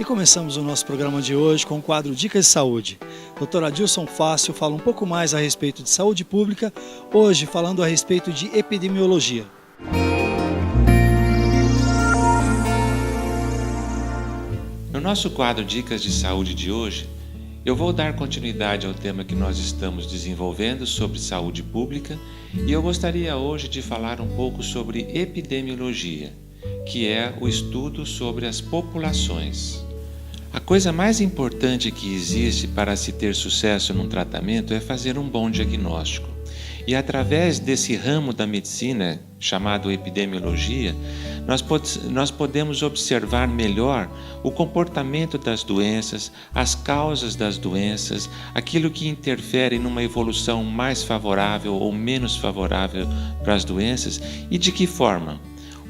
E começamos o nosso programa de hoje com o quadro Dicas de Saúde. Dr. Adilson Fácil fala um pouco mais a respeito de saúde pública, hoje falando a respeito de epidemiologia. No nosso quadro Dicas de Saúde de hoje, eu vou dar continuidade ao tema que nós estamos desenvolvendo sobre saúde pública e eu gostaria hoje de falar um pouco sobre epidemiologia, que é o estudo sobre as populações. A coisa mais importante que existe para se ter sucesso num tratamento é fazer um bom diagnóstico. E através desse ramo da medicina, chamado epidemiologia, nós podemos observar melhor o comportamento das doenças, as causas das doenças, aquilo que interfere numa evolução mais favorável ou menos favorável para as doenças e de que forma?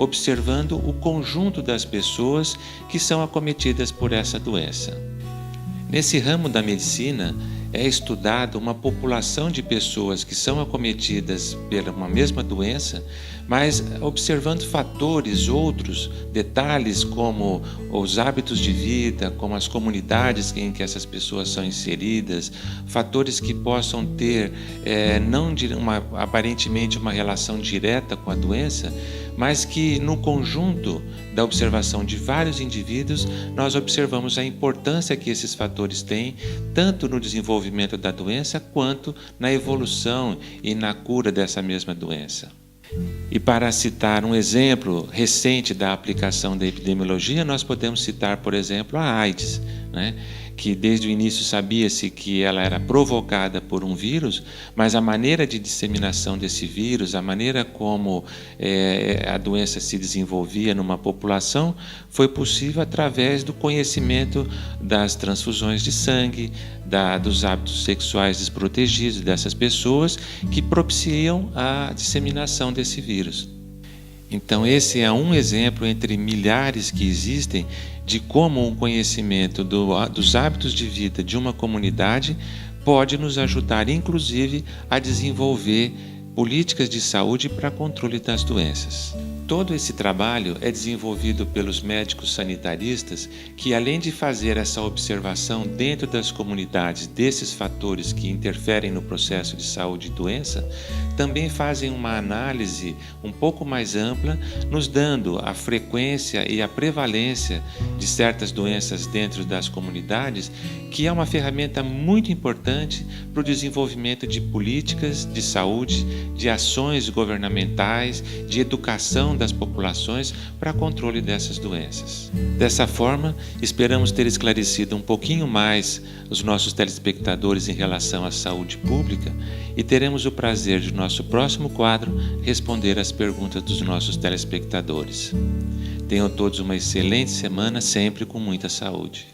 Observando o conjunto das pessoas que são acometidas por essa doença. Nesse ramo da medicina, é estudada uma população de pessoas que são acometidas por uma mesma doença, mas observando fatores, outros detalhes como os hábitos de vida, como as comunidades em que essas pessoas são inseridas, fatores que possam ter aparentemente uma relação direta com a doença, mas que no conjunto da observação de vários indivíduos, nós observamos a importância que esses fatores têm, tanto no desenvolvimento da doença, quanto na evolução e na cura dessa mesma doença. E para citar um exemplo recente da aplicação da epidemiologia, nós podemos citar, por exemplo, a AIDS, que desde o início sabia-se que ela era provocada por um vírus, mas a maneira de disseminação desse vírus, a maneira como a doença se desenvolvia numa população, foi possível através do conhecimento das transfusões de sangue, dos hábitos sexuais desprotegidos dessas pessoas que propiciam a disseminação desse vírus. Então esse é um exemplo entre milhares que existem de como um conhecimento dos hábitos de vida de uma comunidade pode nos ajudar, inclusive, a desenvolver políticas de saúde para controle das doenças. Todo esse trabalho é desenvolvido pelos médicos sanitaristas que, além de fazer essa observação dentro das comunidades desses fatores que interferem no processo de saúde e doença, também fazem uma análise um pouco mais ampla, nos dando a frequência e a prevalência de certas doenças dentro das comunidades, que é uma ferramenta muito importante para o desenvolvimento de políticas de saúde, de ações governamentais, de educação das populações para controle dessas doenças. Dessa forma, esperamos ter esclarecido um pouquinho mais os nossos telespectadores em relação à saúde pública e teremos o prazer de nosso próximo quadro responder às perguntas dos nossos telespectadores. Tenham todos uma excelente semana, sempre com muita saúde.